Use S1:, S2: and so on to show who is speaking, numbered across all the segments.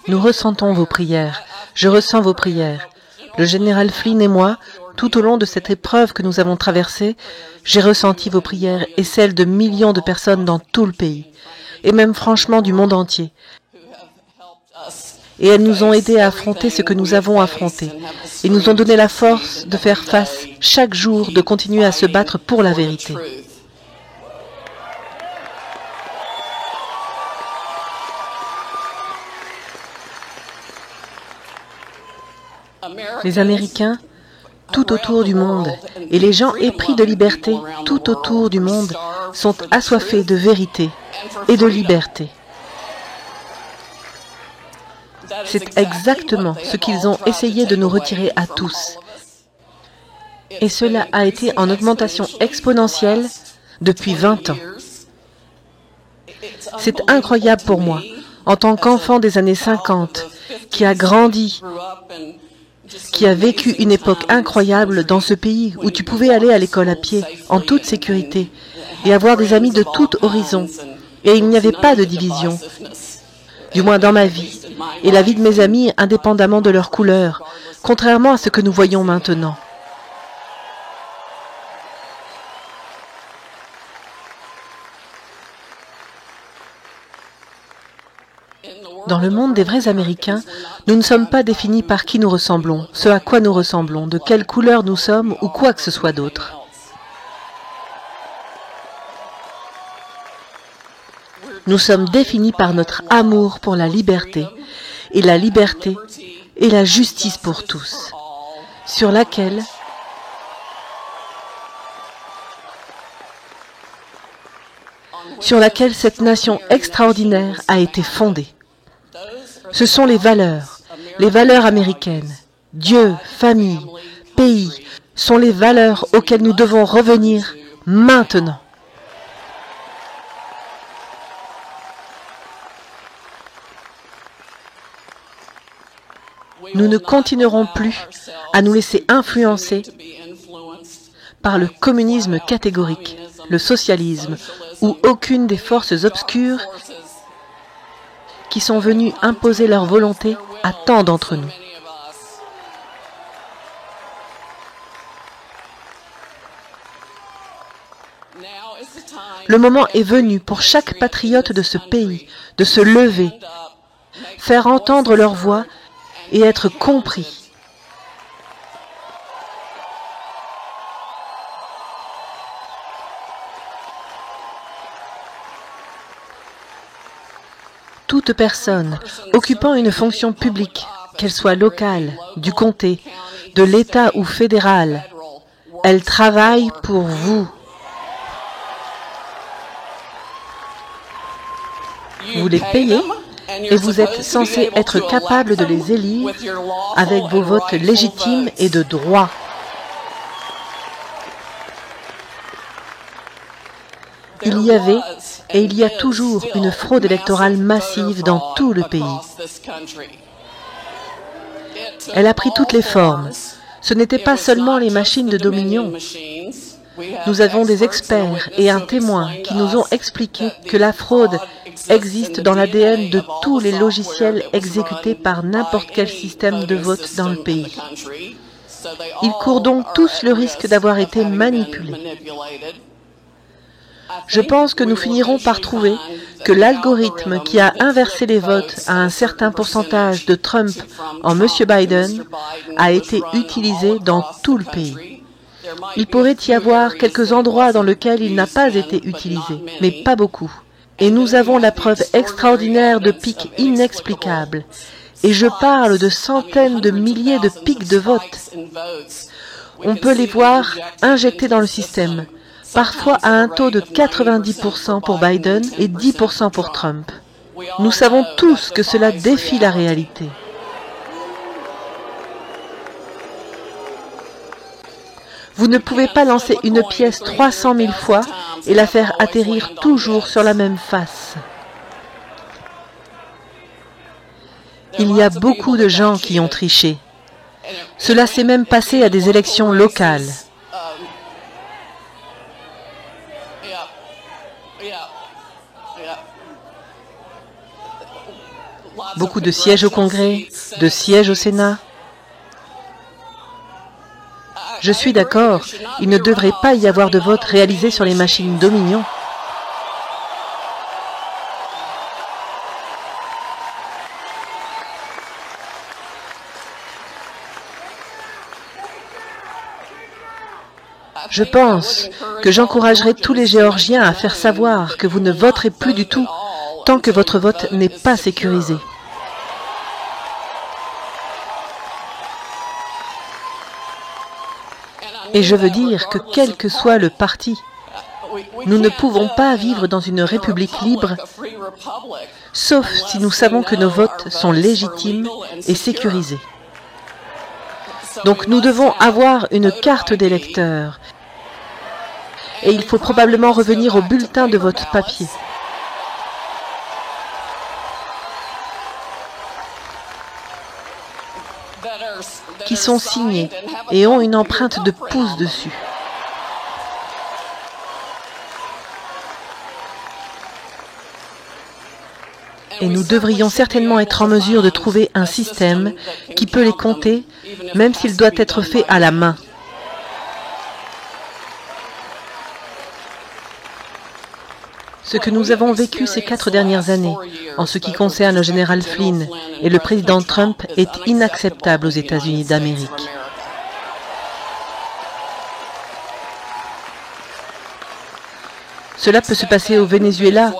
S1: Nous ressentons vos prières. Je ressens vos prières. Le général Flynn et moi, tout au long de cette épreuve que nous avons traversée, j'ai ressenti vos prières et celles de millions de personnes dans tout le pays, et même franchement du monde entier. Et elles nous ont aidés à affronter ce que nous avons affronté, et nous ont donné la force de faire face chaque jour, de continuer à se battre pour la vérité. Les Américains, tout autour du monde, et les gens épris de liberté, tout autour du monde, sont assoiffés de vérité et de liberté. C'est exactement ce qu'ils ont essayé de nous retirer à tous. Et cela a été en augmentation exponentielle depuis 20 ans. C'est incroyable pour moi, en tant qu'enfant des années 50, qui a grandi, qui a vécu une époque incroyable dans ce pays où tu pouvais aller à l'école à pied, en toute sécurité, et avoir des amis de tout horizon. Et il n'y avait pas de division, du moins dans ma vie, et la vie de mes amis indépendamment de leur couleur, contrairement à ce que nous voyons maintenant. Dans le monde des vrais Américains, nous ne sommes pas définis par qui nous ressemblons, ce à quoi nous ressemblons, de quelle couleur nous sommes ou quoi que ce soit d'autre. Nous sommes définis par notre amour pour la liberté et la justice pour tous, sur laquelle cette nation extraordinaire a été fondée. Ce sont les valeurs américaines. Dieu, famille, pays, sont les valeurs auxquelles nous devons revenir maintenant. Nous ne continuerons plus à nous laisser influencer par le communisme catégorique, le socialisme ou aucune des forces obscures qui sont venues imposer leur volonté à tant d'entre nous. Le moment est venu pour chaque patriote de ce pays de se lever, faire entendre leur voix et être compris. Toute personne occupant une fonction publique, qu'elle soit locale, du comté, de l'État ou fédérale, elle travaille pour vous. Vous les payez et vous êtes censé être capable de les élire avec vos votes légitimes et de droit. Il y avait et il y a toujours une fraude électorale massive dans tout le pays. Elle a pris toutes les formes. Ce n'étaient pas seulement les machines de dominion. Nous avons des experts et un témoin qui nous ont expliqué que la fraude existe dans l'ADN de tous les logiciels exécutés par n'importe quel système de vote dans le pays. Ils courent donc tous le risque d'avoir été manipulés. Je pense que nous finirons par trouver que l'algorithme qui a inversé les votes à un certain pourcentage de Trump en M. Biden a été utilisé dans tout le pays. Il pourrait y avoir quelques endroits dans lesquels il n'a pas été utilisé, mais pas beaucoup. Et nous avons la preuve extraordinaire de pics inexplicables. Et je parle de centaines de milliers de pics de vote. On peut les voir injectés dans le système, parfois à un taux de 90% pour Biden et 10% pour Trump. Nous savons tous que cela défie la réalité. Vous ne pouvez pas lancer une pièce 300 000 fois et la faire atterrir toujours sur la même face. Il y a beaucoup de gens qui ont triché. Cela s'est même passé à des élections locales. beaucoup de sièges au Congrès, de sièges au Sénat. Je suis d'accord, il ne devrait pas y avoir de vote réalisé sur les machines Dominion. Je pense que j'encouragerai tous les Géorgiens à faire savoir que vous ne voterez plus du tout tant que votre vote n'est pas sécurisé. Et je veux dire que quel que soit le parti, nous ne pouvons pas vivre dans une république libre, sauf si nous savons que nos votes sont légitimes et sécurisés. Donc nous devons avoir une carte d'électeur. Et il faut probablement revenir au bulletin de vote papier. Qui sont signés et ont une empreinte de pouce dessus. Et nous devrions certainement être en mesure de trouver un système qui peut les compter, même s'il doit être fait à la main. Ce que nous avons vécu ces 4 dernières années, en ce qui concerne le général Flynn et le président Trump, est inacceptable aux États-Unis d'Amérique. Cela peut se passer au Venezuela,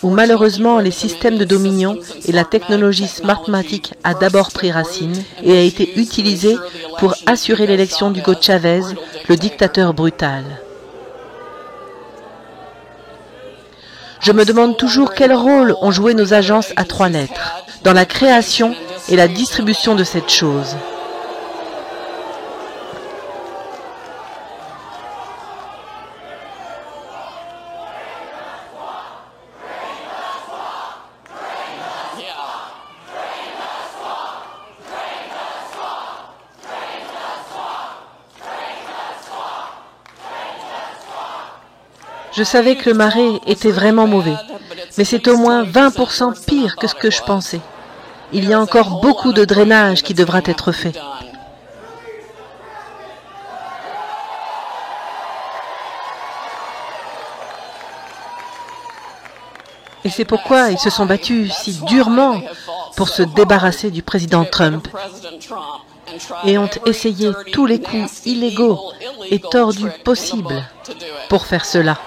S1: où malheureusement les systèmes de dominion et la technologie Smartmatic a d'abord pris racine et a été utilisée pour assurer l'élection d'Hugo Chavez, le dictateur brutal. Je me demande toujours quel rôle ont joué nos agences à 3 lettres dans la création et la distribution de cette chose. Je savais que le marais était vraiment mauvais, mais c'est au moins 20% pire que ce que je pensais. Il y a encore beaucoup de drainage qui devra être fait. Et c'est pourquoi ils se sont battus si durement pour se débarrasser du président Trump et ont essayé tous les coups illégaux et tordus possibles pour faire cela.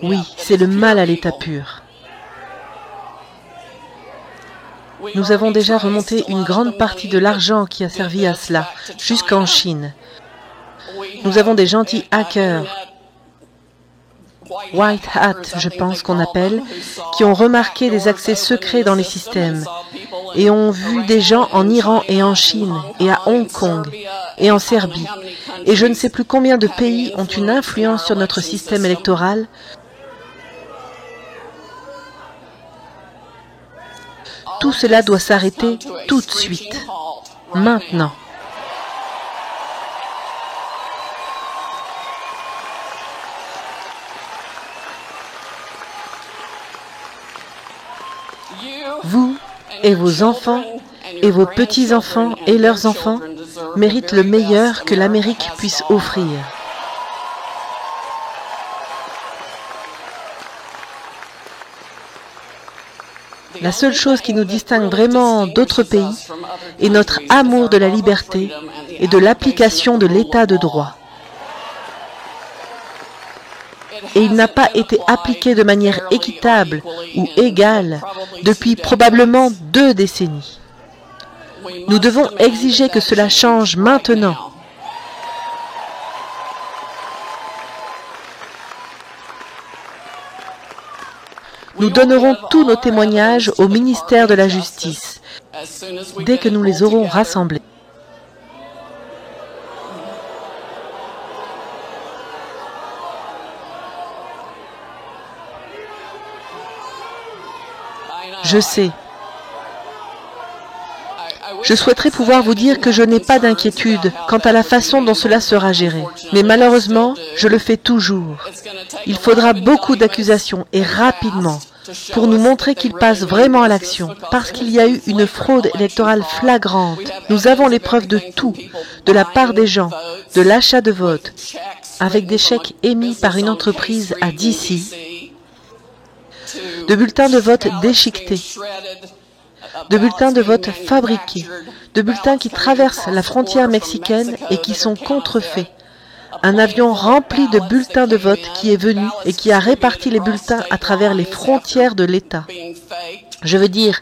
S1: Oui, c'est le mal à l'état pur. Nous avons déjà remonté une grande partie de l'argent qui a servi à cela, jusqu'en Chine. Nous avons des gentils hackers, White Hat, je pense qu'on appelle, qui ont remarqué des accès secrets dans les systèmes et ont vu des gens en Iran et en Chine et à Hong Kong et en Serbie. Et je ne sais plus combien de pays ont une influence sur notre système électoral. Tout cela doit s'arrêter tout de suite, maintenant. Vous et vos enfants et vos petits-enfants et leurs enfants méritent le meilleur que l'Amérique puisse offrir. La seule chose qui nous distingue vraiment d'autres pays est notre amour de la liberté et de l'application de l'état de droit. Et il n'a pas été appliqué de manière équitable ou égale depuis probablement 2 décennies. Nous devons exiger que cela change maintenant. Nous donnerons tous nos témoignages au ministère de la Justice dès que nous les aurons rassemblés. Je sais. Je souhaiterais pouvoir vous dire que je n'ai pas d'inquiétude quant à la façon dont cela sera géré. Mais malheureusement, je le fais toujours. Il faudra beaucoup d'accusations et rapidement pour nous montrer qu'il passe vraiment à l'action, parce qu'il y a eu une fraude électorale flagrante. Nous avons les preuves de tout, de la part des gens, de l'achat de votes, avec des chèques émis par une entreprise à DC, de bulletins de vote déchiquetés, de bulletins de vote fabriqués, de bulletins qui traversent la frontière mexicaine et qui sont contrefaits. Un avion rempli de bulletins de vote qui est venu et qui a réparti les bulletins à travers les frontières de l'État. Je veux dire,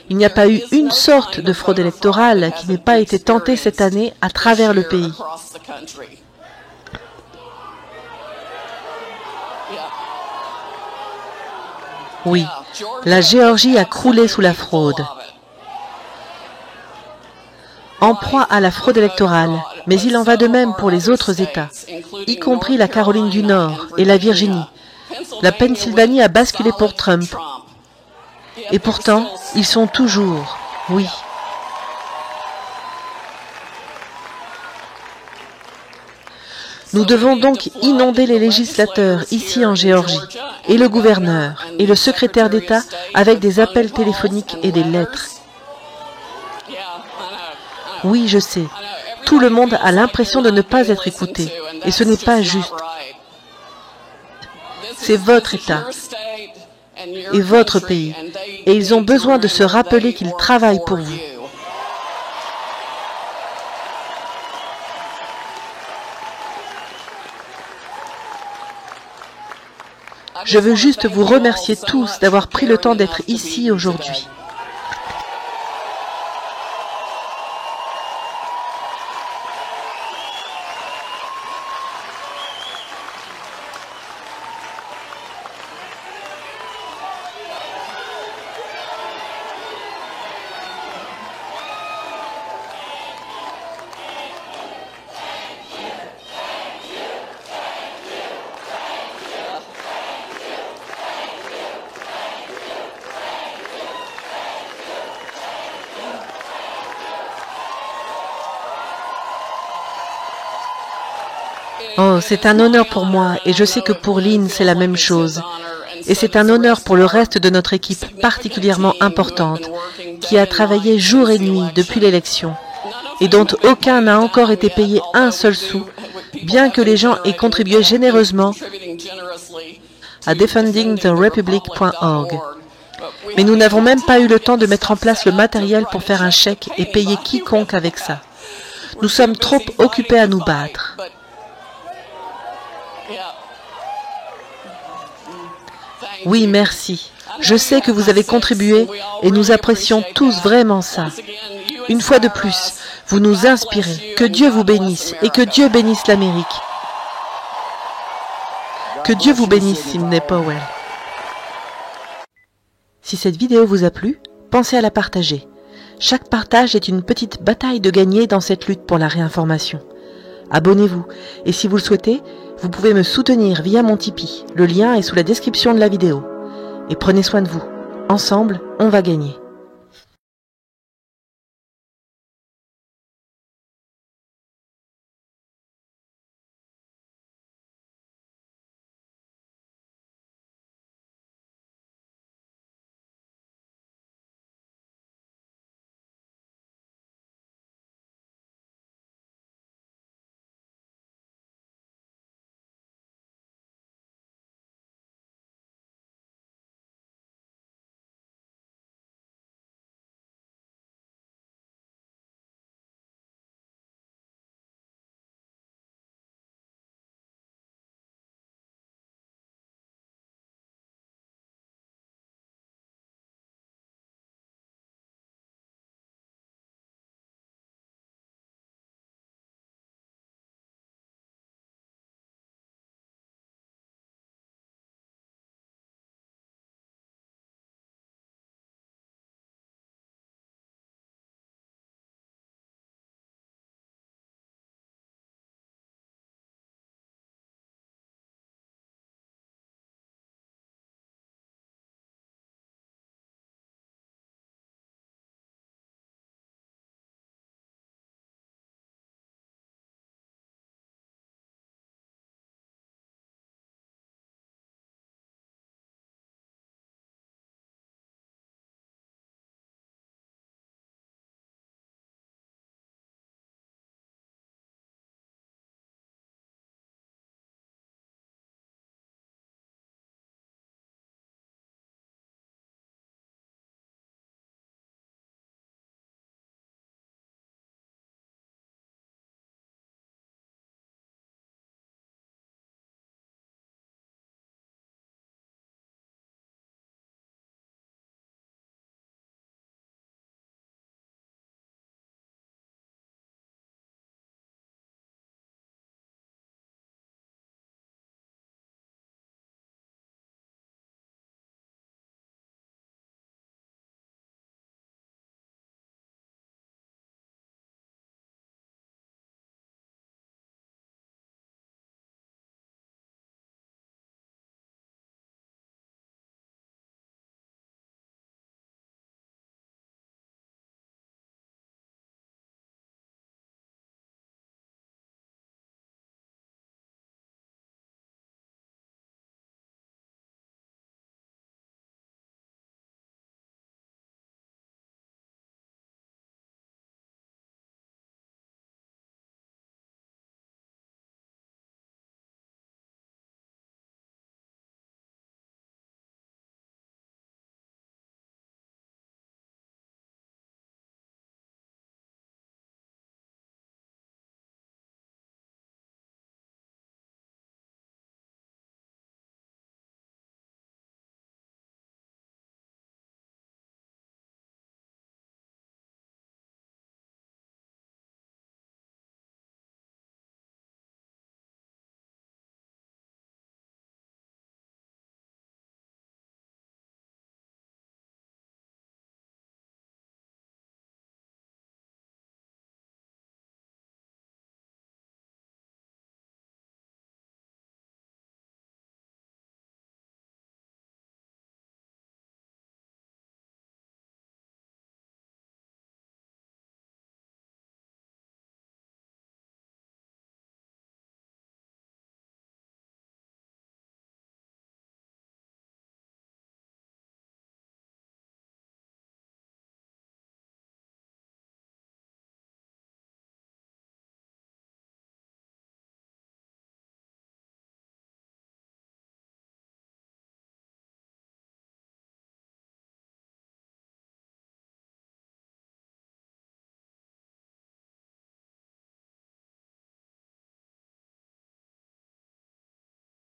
S1: il n'y a pas eu une sorte de fraude électorale qui n'ait pas été tentée cette année à travers le pays. Oui, la Géorgie a croulé sous la fraude. En proie à la fraude électorale, mais il en va de même pour les autres États, y compris la Caroline du Nord et la Virginie. La Pennsylvanie a basculé pour Trump. Et pourtant, ils sont toujours, oui. Nous devons donc inonder les législateurs ici en Géorgie, et le gouverneur, et le secrétaire d'État avec des appels téléphoniques et des lettres. Oui, je sais, tout le monde a l'impression de ne pas être écouté, et ce n'est pas juste. C'est votre État et votre pays, et ils ont besoin de se rappeler qu'ils travaillent pour vous. Je veux juste vous remercier tous d'avoir pris le temps d'être ici aujourd'hui. Oh, c'est un honneur pour moi et je sais que pour Lynn, c'est la même chose. Et c'est un honneur pour le reste de notre équipe particulièrement importante qui a travaillé jour et nuit depuis l'élection et dont aucun n'a encore été payé un seul sou, bien que les gens aient contribué généreusement à defendingtherepublic.org. Mais nous n'avons même pas eu le temps de mettre en place le matériel pour faire un chèque et payer quiconque avec ça. Nous sommes trop occupés à nous battre. Oui, merci. Je sais que vous avez contribué et nous apprécions tous vraiment ça. Une fois de plus, vous nous inspirez. Que Dieu vous bénisse et que Dieu bénisse l'Amérique. Que Dieu vous bénisse, Sidney Powell. Si cette vidéo vous a plu, pensez à la partager. Chaque partage est une petite bataille de gagner dans cette lutte pour la réinformation. Abonnez-vous et si vous le souhaitez, vous pouvez me soutenir via mon Tipeee. Le lien est sous la description de la vidéo. Et prenez soin de vous. Ensemble, on va gagner.